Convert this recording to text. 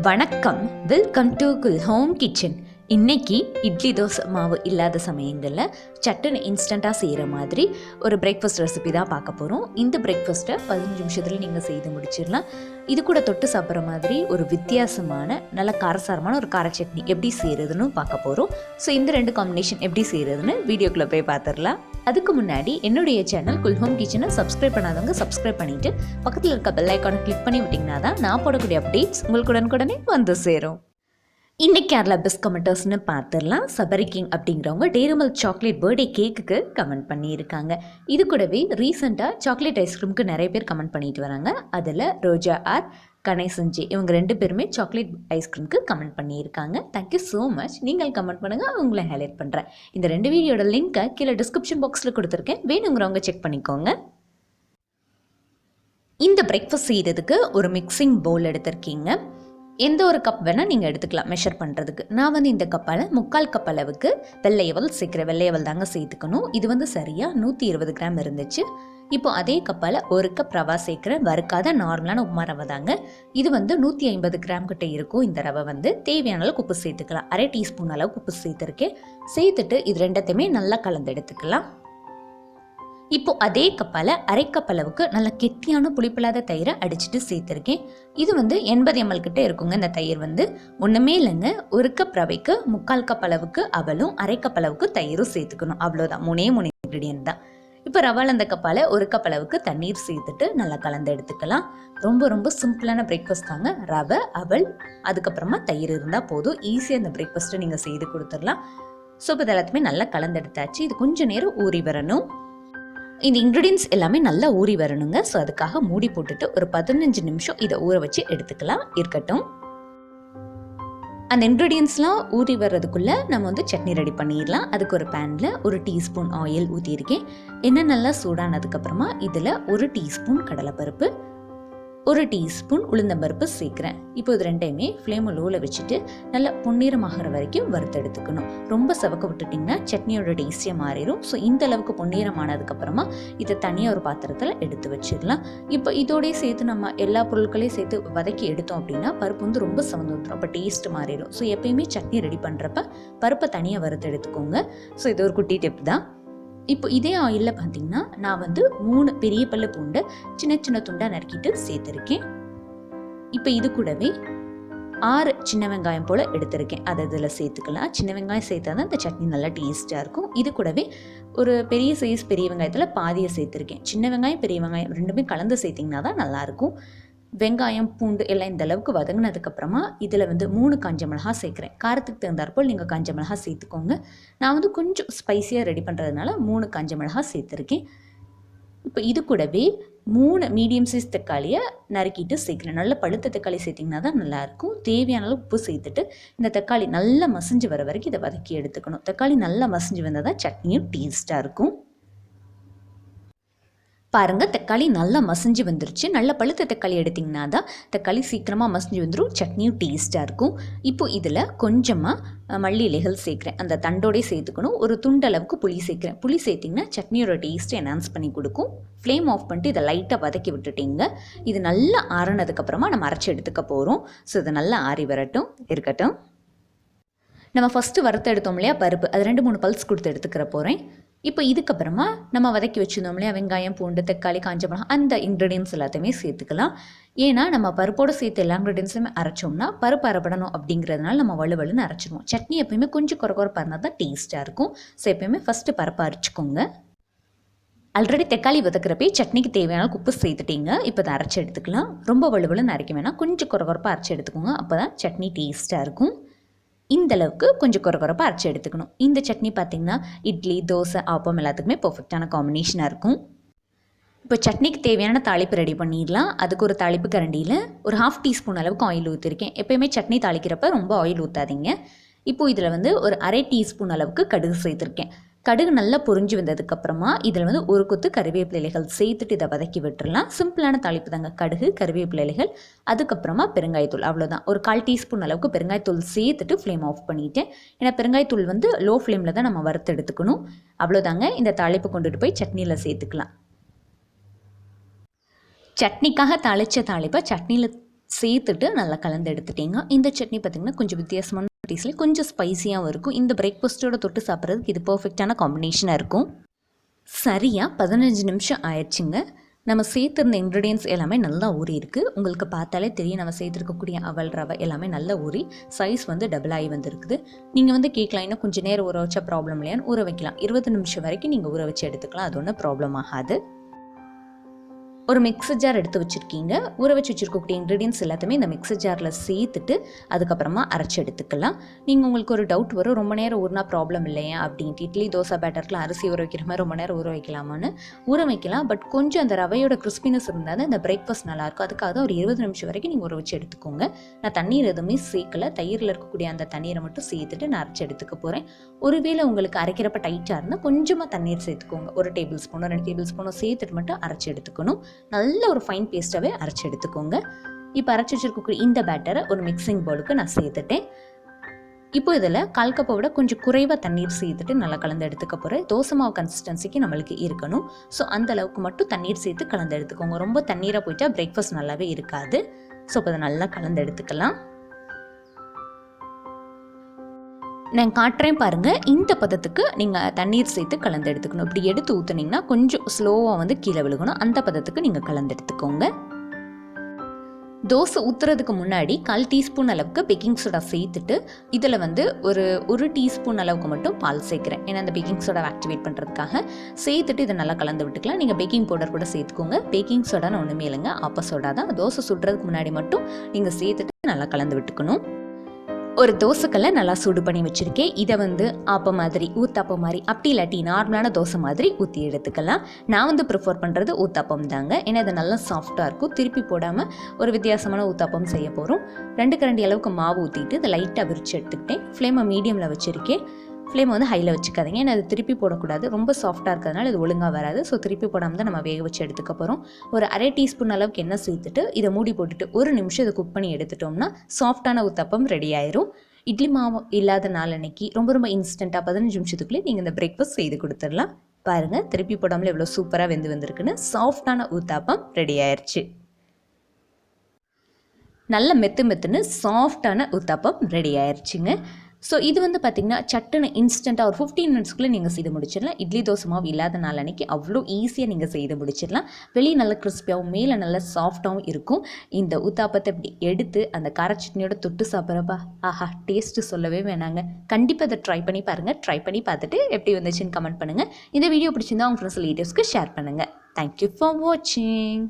வணக்கம், welcome to cool home kitchen. இன்றைக்கி இட்லி தோசை மாவு இல்லாத சமயங்களில் சட்டுன்னு இன்ஸ்டண்ட்டாக செய்கிற மாதிரி ஒரு பிரேக்ஃபாஸ்ட் ரெசிபி தான் பார்க்க போகிறோம். இந்த பிரேக்ஃபாஸ்ட்டை 15 நிமிஷத்தில் நீங்கள் செய்து முடிச்சிடலாம். இது கூட தொட்டு சாப்பிட்ற மாதிரி ஒரு வித்தியாசமான நல்ல காரசாரமான ஒரு கார சட்னி எப்படி செய்கிறதுன்னு பார்க்க போகிறோம். ஸோ இந்த ரெண்டு காம்பினேஷன் எப்படி செய்கிறதுன்னு வீடியோக்குள்ளே போய் பார்த்துடலாம். அதுக்கு முன்னாடி என்னுடைய சேனல் குல் ஹோம் கிச்சனை சப்ஸ்கிரைப் பண்ணாதவங்க சப்ஸ்கிரைப் பண்ணிவிட்டு பக்கத்தில் இருக்க பெல் ஐக்கானை கிளிக் பண்ணி விட்டிங்கன்னா தான் நான் போடக்கூடிய அப்டேட்ஸ் உங்களுக்கு உடனுக்குடனே வந்து சேரும். இன்றைக்கி யாரில் பெஸ்ட் கமெண்டர்ஸ்னு பார்த்துடலாம். சபரி கிங் அப்படிங்கிறவங்க டெய்ரி மில்க் சாக்லேட் பர்த்டே கேக்குக்கு கமெண்ட் பண்ணியிருக்காங்க. இது கூடவே ரீசெண்டாக சாக்லேட் ஐஸ்கிரீமுக்கு நிறைய பேர் கமெண்ட் பண்ணிட்டு வராங்க. அதில் ரோஜா ஆர் கணேசன்ஜி இவங்க 2 பேருமே சாக்லேட் ஐஸ்கிரீமுக்கு கமெண்ட் பண்ணியிருக்காங்க. Thank you so much. நீங்கள் கமெண்ட் பண்ணுங்கள், உங்களை ஹைலைட் பண்ணுறேன். இந்த 2 வீடியோட லிங்க்கை கீழே டிஸ்கிரிப்ஷன் பாக்ஸில் கொடுத்துருக்கேன், வேணுங்கிறவங்க செக் பண்ணிக்கோங்க. இந்த பிரேக்ஃபாஸ்ட் செய்கிறதுக்கு ஒரு மிக்சிங் பவுல் எடுத்திருக்கீங்க. எந்த ஒரு கப் வேணால் நீங்கள் எடுத்துக்கலாம் மெஷர் பண்ணுறதுக்கு. நான் இந்த கப்பால் 3/4 கப் அளவுக்கு வெள்ளையவல் சேர்க்குறேன். வெள்ளையவல் தாங்க சேர்த்துக்கணும். இது சரியாக 120 கிராம் இருந்துச்சு. இப்போ அதே கப்பால் 1 கப் ரவா சேர்க்குறேன். வறுக்காத நார்மலான உப்புமா ரவை தாங்க. இது 150 கிராம் கிட்ட இருக்கும். இந்த ரவை தேவையான அளவுக்கு உப்பு சேர்த்துக்கலாம். 1/2 டீஸ்பூன் அளவுக்கு உப்பு சேர்த்துருக்கேன். சேர்த்துட்டு இது ரெண்டத்தையுமே நல்லா கலந்து எடுத்துக்கலாம். இப்போ அதே கப்பால் 1/2 கப் அளவுக்கு நல்ல கெட்டியான புளிப்பில்லாத தயிரை அடிச்சுட்டு சேர்த்துருக்கேன். இது 80 ml கிட்ட இருக்குங்க. இந்த தயிர் ஒன்றுமே இல்லைங்க. 1 கப் ரவைக்கு 3/4 கப் அளவுக்கு அவலும் 1/2 கப் அளவுக்கு தயிரும் சேர்த்துக்கணும். அவ்வளோதான், 3 இன்க்ரீடியன்ட் தான். இப்போ ரவால் அந்த கப்பால் 1 கப் அளவுக்கு தண்ணீர் சேர்த்துட்டு நல்லா கலந்து எடுத்துக்கலாம். ரொம்ப ரொம்ப சிம்பிளான பிரேக்ஃபாஸ்ட் தாங்க. ரவை, அவல், அதுக்கப்புறமா தயிர் இருந்தால் போதும். ஈஸியாக இந்த பிரேக்ஃபாஸ்ட்டை நீங்கள் செய்து கொடுத்துடலாம். ஸோ இப்போ எல்லாத்தையுமே நல்லா கலந்து எடுத்தாச்சு. இது கொஞ்சம் நேரம் ஊறி வரணும். இந்த இன்க்ரீடியன்ஸ் எல்லாமே நல்லா ஊறி வரணுங்க. ஸோ அதுக்காக மூடி போட்டுட்டு ஒரு 15 நிமிஷம் இதை ஊற வச்சு எடுத்துக்கலாம். இருக்கட்டும். அந்த இன்க்ரீடியன்ஸ்லாம் ஊறி வர்றதுக்குள்ளே நம்ம சட்னி ரெடி பண்ணிடலாம். அதுக்கு ஒரு பேனில் 1 டீஸ்பூன் ஆயில் ஊற்றியிருக்கேன். எண்ணெய் நல்லா சூடானதுக்கப்புறமா இதில் 1 டீஸ்பூன் கடலைப்பருப்பு, 1 டீஸ்பூன் உளுந்தம்பருப்பு சேர்க்குறேன். இப்போ இது ரெண்டையுமே ஃப்ளேமை லோவில் வச்சுட்டு நல்லா பொன்னிறமாகிற வரைக்கும் வறுத்தெடுத்துக்கணும். ரொம்ப சவக்க விட்டுட்டிங்கன்னா சட்னியோட டேஸ்டியாக மாறிடும். ஸோ இந்த அளவுக்கு பொன்னிறமானதுக்கப்புறமா இதை தனியாக ஒரு பாத்திரத்தில் எடுத்து வச்சிடலாம். இப்போ இதோடய சேர்த்து நம்ம எல்லா பொருட்களையும் சேர்த்து வதக்கி எடுத்தோம் அப்படின்னா பருப்பு ரொம்ப சவந்து வந்துடும். அப்போ டேஸ்ட் மாறிடும். ஸோ எப்பயுமே சட்னி ரெடி பண்ணுறப்ப பருப்பை தனியாக வறுத்து எடுத்துக்கோங்க. ஸோ இது ஒரு குட்டி டிப் தான். இப்போ இதே ஆயிலில் பார்த்தீங்கன்னா நான் 3 பெரிய பல்லு பூண்டை சின்ன சின்ன துண்டாக நறுக்கிட்டு சேர்த்துருக்கேன். இப்போ இது கூடவே 6 சின்ன வெங்காயம் போல் எடுத்திருக்கேன். அதை இதில் சேர்த்துக்கலாம். சின்ன வெங்காயம் சேர்த்தா தான் இந்த சட்னி நல்லா டேஸ்ட்டாக இருக்கும். இது கூடவே ஒரு பெரிய சைஸ் பெரிய வெங்காயத்தில் பாதியை சேர்த்துருக்கேன். சின்ன வெங்காயம் பெரிய வெங்காயம் ரெண்டுமே கலந்து சேர்த்திங்கன்னா தான் நல்லாயிருக்கும். வெங்காயம் பூண்டு எல்லாம் இந்த அளவுக்கு வதங்கினதுக்கப்புறமா இதில் 3 காஞ்ச மிளகா சேர்க்குறேன். காரத்துக்கு தகுந்தாற்போல் நீங்கள் காஞ்ச மிளகா சேர்த்துக்கோங்க. நான் கொஞ்சம் ஸ்பைஸியாக ரெடி பண்ணுறதுனால 3 காஞ்ச மிளகா சேர்த்துருக்கேன். இப்போ இது கூடவே 3 மீடியம் சைஸ் தக்காளியை நறுக்கிட்டு சேர்க்குறேன். நல்ல பழுத்த தக்காளி சேர்த்திங்கன்னா தான் நல்லாயிருக்கும். தேவையான அளவு உப்பு சேர்த்துட்டு இந்த தக்காளி நல்லா மசிஞ்சு வர வரைக்கும் இதை வதக்கி எடுத்துக்கணும். தக்காளி நல்லா மசிஞ்சு வந்தால் தான் சட்னியும் டேஸ்ட்டாக இருக்கும். பாருங்கள், தக்காளி நல்லா மசிஞ்சு வந்துருச்சு. நல்ல பழுத்த தக்காளி எடுத்திங்கன்னா தான் தக்காளி சீக்கிரமாக மசிஞ்சு வந்துடும். சட்னியும் டேஸ்ட்டாக இருக்கும். இப்போ இதில் கொஞ்சமாக மல்லி இலைகள் சேர்க்குறேன். அந்த தண்டோடே சேர்த்துக்கணும். ஒரு துண்டளவுக்கு புளி சேர்க்குறேன். புளி சேர்த்திங்கன்னா சட்னியோட டேஸ்ட்டை என்ஹான்ஸ் பண்ணி கொடுக்கும். ஃப்ளேம் ஆஃப் பண்ணிட்டு இதை லைட்டாக வதக்கி விட்டுட்டிங்க. இது நல்லா ஆறினதுக்கப்புறமா நம்ம அரைச்சி எடுத்துக்க போகிறோம். ஸோ இது நல்லா ஆறி வரட்டும். இருக்கட்டும். நம்ம ஃபஸ்ட்டு வறுத்து எடுத்தோம் இல்லையா பருப்பு, அது 2-3 பல்ஸ் கொடுத்து எடுத்துக்கிற போகிறேன். இப்போ இதுக்கப்புறமா நம்ம வதக்கி வச்சுருந்தோம் இல்லையா வெங்காயம் பூண்டு தக்காளி காஞ்ச மிளகா, அந்த இன்க்ரீடியன்ஸ் எல்லாத்தையுமே சேர்த்துக்கலாம். ஏன்னா நம்ம பருப்போடு சேர்த்து எல்லா இன்க்ரீடியன்ஸுமே அரைச்சோம்னா பருப்பு அரைப்படணும் அப்படிங்கிறதுனால நம்ம வலுவலுன்னு அரைச்சிடுவோம். சட்னி எப்பயுமே கொஞ்சம் குறைப்பாக இருந்தால் தான் டேஸ்ட்டாக இருக்கும். ஸோ எப்பயுமே ஃபஸ்ட்டு பருப்பை அரைச்சிக்கோங்க. ஆல்ரெடி தக்காளி வதக்கிறப்பே சட்னிக்கு தேவையான உப்பு சேர்த்துட்டிங்க. இப்போ அதை அரைச்சி எடுத்துக்கலாம். ரொம்ப வலுவலுன்னு அரைக்க வேணாம், கொஞ்சம் குறைப்பாக அரைச்சி எடுத்துக்கோங்க. அப்போ தான் சட்னி டேஸ்ட்டாக இருக்கும். இந்த அளவுக்கு கொஞ்சம் குறைப்பாக அரைச்சி எடுத்துக்கணும். இந்த சட்னி பார்த்திங்கன்னா இட்லி தோசை ஆப்பம் எல்லாத்துக்குமே பர்ஃபெக்டான காம்பினேஷனாக இருக்கும். இப்போ சட்னிக்கு தேவையான தாளிப்பு ரெடி பண்ணிடலாம். அதுக்கு ஒரு தாளிப்பு கரண்டியில் ஒரு 1/2 டீஸ்பூன் அளவுக்கு ஆயில் ஊற்றிருக்கேன். எப்போயுமே சட்னி தாளிக்கிறப்ப ரொம்ப ஆயில் ஊற்றாதீங்க. இப்போது இதில் ஒரு 1/2 டீஸ்பூன் அளவுக்கு கடுகு சேர்த்துருக்கேன். கடுகு நல்லா பொரிஞ்சு வந்ததுக்கப்புறமா இதில் 1 கொத்து கறிவேப்பிலை இலைகள் சேர்த்துட்டு இதை வதக்கி விட்டுடலாம். சிம்பிளான தாளிப்பு தாங்க. கடுகு கறிவேப்பிலை இலைகள், அதுக்கப்புறமா பெருங்காயத்தூள், அவ்வளோதான். ஒரு 1/4 டீஸ்பூன் அளவுக்கு பெருங்காயத்தூள் சேர்த்துட்டு ஃப்ளேம் ஆஃப் பண்ணிட்டேன். ஏன்னா பெருங்காயத்தூள் லோ ஃப்ளேமில் தான் நம்ம வறுத்து எடுத்துக்கணும். அவ்வளோதாங்க. இந்த தாளிப்பு கொண்டுட்டு போய் சட்னியில் சேர்த்துக்கலாம். சட்னிக்காக தாளித்த தாளிப்பை சட்னியில் சேர்த்துட்டு நல்லா கலந்து எடுத்துட்டீங்க. இந்த சட்னி பார்த்திங்கன்னா கொஞ்சம் வித்தியாசமான டேஸ்ட்லேயே கொஞ்சம் ஸ்பைஸியாகவும் இருக்கும். இந்த பிரேக்ஃபாஸ்ட்டோட தொட்டு சாப்பிட்றதுக்கு இது பர்ஃபெக்டான காம்பினேஷனாக இருக்கும். சரியாக 15 நிமிஷம் ஆயிடுச்சுங்க. நம்ம சேர்த்துருந்த இன்க்ரீடியன்ஸ் எல்லாமே நல்லா ஊறி இருக்குது. உங்களுக்கு பார்த்தாலே தெரியும் நம்ம சேர்த்துருக்கக்கூடிய அவல் ரவை எல்லாமே நல்லா ஊறி சைஸ் வந்து டபுள் ஆகி வந்துருக்குது. நீங்கள் வந்து கேட்கலாம் இன்னும் கொஞ்சம் நேரம் ஊற வச்சா ப்ராப்ளம் இல்லையான்னு. ஊற வைக்கலாம். 20 நிமிஷம் வரைக்கும் நீங்கள் ஊற வச்சு எடுத்துக்கலாம். அது ஒன்றும் ப்ராப்ளம் ஆகாது. ஒரு மிக்ஸர் ஜார் எடுத்து வச்சுருக்கீங்க. ஊற வச்சு வச்சுருக்கக்கூடிய இன்க்ரீடியன்ஸ் எல்லாத்தையுமே இந்த மிக்ஸர் ஜாரில் சேர்த்துட்டு அதுக்கப்புறமா அரைச்சி எடுத்துக்கலாம். நீங்கள் உங்களுக்கு ஒரு டவுட் வரும், ரொம்ப நேரம் ஊறினா ப்ராப்ளம் இல்லையா அப்படின்ட்டு. இட்லி தோசை பேட்டர்லாம் அரிசி ஊற வைக்கிற மாதிரி ரொம்ப நேரம் ஊற வைக்கலாமான்னு. ஊற வைக்கலாம். பட் கொஞ்சம் அந்த ரவையோட கிறிஸ்பினஸ் இருந்தால் தான் இந்த பிரேக்ஃபாஸ்ட் நல்லாயிருக்கும். அதுக்காக தான் ஒரு 20 நிமிஷம் வரைக்கும் நீங்கள் ஊற வச்சு எடுத்துக்கோங்க. நான் தண்ணீர் எதுவுமே சேர்க்கலை. தயிரில் இருக்கக்கூடிய அந்த தண்ணீரை மட்டும் சேர்த்துட்டு நான் அரைச்சி எடுத்துக்க போகிறேன். ஒருவேளை உங்களுக்கு அரைக்கிறப்ப டைட்டாக இருந்தால் கொஞ்சமாக தண்ணீர் சேர்த்துக்கோங்க. 1 டேபிள் ஸ்பூனோ 2 டேபிள் ஸ்பூனோ சேர்த்துட்டு மட்டும் அரைச்சி எடுத்துக்கணும். நல்ல ஒரு ஃபைன் பேஸ்ட்டாகவே அரைச்சி எடுத்துக்கோங்க. இப்போ அரைச்சி வச்சுருக்கக்கூடிய இந்த பேட்டரை ஒரு மிக்சிங் பவுலுக்கு நான் சேர்த்துட்டேன். இப்போ இதில் 1/4 கப்பை விட கொஞ்சம் குறைவாக தண்ணீர் சேர்த்துட்டு நல்லா கலந்து எடுத்துக்க போகிறேன். தோசை மாவு கன்சிஸ்டன்சிக்கு நம்மளுக்கு இருக்கணும். ஸோ அந்த அளவுக்கு மட்டும் தண்ணீர் சேர்த்து கலந்து எடுத்துக்கோங்க. ரொம்ப தண்ணீராக போயிட்டா பிரேக்ஃபாஸ்ட் நல்லாவே இருக்காது. ஸோ இப்போ அதை நல்லா கலந்து எடுத்துக்கலாம். நான் காட்டுறேன் பாருங்கள். இந்த பதத்துக்கு நீங்கள் தண்ணீர் சேர்த்து கலந்து எடுத்துக்கணும். இப்படி எடுத்து ஊற்றுனீங்கன்னா கொஞ்சம் ஸ்லோவாக வந்து கீழே விழுகணும். அந்த பதத்துக்கு நீங்கள் கலந்து எடுத்துக்கோங்க. தோசை ஊற்றுறதுக்கு முன்னாடி 1/4 டீஸ்பூன் அளவுக்கு பேக்கிங் சோடா சேர்த்துட்டு இதில் வந்து ஒரு டீஸ்பூன் அளவுக்கு மட்டும் பால் சேர்க்குறேன். ஏன்னா அந்த பேக்கிங் சோடா ஆக்டிவேட் பண்ணுறதுக்காக சேர்த்துட்டு இதை நல்லா கலந்து விட்டுக்கலாம். நீங்கள் பேக்கிங் பவுடர் கூட சேர்த்துக்கோங்க. பேக்கிங் சோடான்னு ஒன்றுமே இல்லைங்க, ஆப்ப சோடா தான். தோசை சுடுறதுக்கு முன்னாடி மட்டும் நீங்கள் சேர்த்துட்டு நல்லா கலந்து விட்டுக்கணும். ஒரு தோசைக்கல்லை நல்லா சூடு பண்ணி வச்சுருக்கேன். இதை வந்து ஆப்பம் மாதிரி ஊத்தாப்பம் மாதிரி அப்படி இல்லாட்டி நார்மலான தோசை மாதிரி ஊற்றி எடுத்துக்கலாம். நான் வந்து ப்ரிஃபர் பண்ணுறது ஊத்தாப்பம் தாங்க. ஏன்னா இது நல்லா சாஃப்டாக இருக்கும். திருப்பி போடாமல் ஒரு வித்தியாசமான ஊத்தாப்பம் செய்ய போகிறோம். 2 கரண்டி அளவுக்கு மாவு ஊற்றிட்டு இதை லைட்டாக விரித்து எடுத்துக்கிட்டேன். ஃப்ளேமை மீடியமில் வச்சுருக்கேன். ஃப்ளேமை வந்து ஹையில் வச்சுக்காதீங்க. ஏன்னா அது திருப்பி போடக்கூடாது. ரொம்ப சாஃப்டாக இருக்கிறதுனால இது ஒழுங்காக வராது. ஸோ திருப்பி போடாமல் தான் நம்ம வேக வச்சு எடுத்துக்க போகிறோம். ஒரு 1/2 டீஸ்பூன் அளவுக்கு எண்ணெய் சேர்த்துட்டு இதை மூடி போட்டுட்டு 1 நிமிஷம் இதை குக் பண்ணி எடுத்துட்டோம்னா சாஃப்டான ஊத்தப்பம் ரெடி ஆயிரும். இட்லி மாவு இல்லாத நாளன்னைக்கு ரொம்ப இன்ஸ்டண்ட்டாக 15 நிமிஷத்துக்குள்ளே நீங்கள் இந்த பிரேக்ஃபாஸ்ட் செய்து கொடுத்துடலாம். பாருங்கள், திருப்பி போடாமல் எவ்வளோ சூப்பராக வந்திருக்குன்னு. சாஃப்டான ஊத்தாப்பம் ரெடி ஆயிடுச்சு. நல்ல மெத்துன்னு சாஃப்டான ஊத்தாப்பம் ரெடி ஆயிடுச்சுங்க. ஸோ இது வந்து பார்த்திங்கன்னா சட்டுன்னு இன்ஸ்டண்ட்டாக ஒரு 15 மினிட்ஸ்க்குள்ளே நீங்கள் செய்து முடிச்சிடலாம். இட்லி தோசை மாவு இல்லாத நாள் அன்றைக்கி அவ்வளோ ஈஸியாக நீங்கள் செய்து முடிச்சிடலாம். வெளியே நல்ல கிறிஸ்பியாகவும் மேலே நல்ல சாஃப்டாகவும் இருக்கும். இந்த ஊத்தாப்பத்தை இப்படி எடுத்து அந்த கார சட்னியோட தொட்டு சாப்பிட்றப்பா ஆஹா, டேஸ்ட்டு சொல்லவே வேணாங்க. கண்டிப்பாக அதை ட்ரை பண்ணி பாருங்கள். ட்ரை பண்ணி பார்த்துட்டு எப்படி வந்துச்சுன்னு கமெண்ட் பண்ணுங்கள். இந்த வீடியோ பிடிச்சிருந்தா உங்கள் ஃப்ரெண்ட்ஸ் ரிலேட்டிவ்ஸ்க்கு ஷேர் பண்ணுங்கள். தேங்க்யூ ஃபார் வாட்சிங்.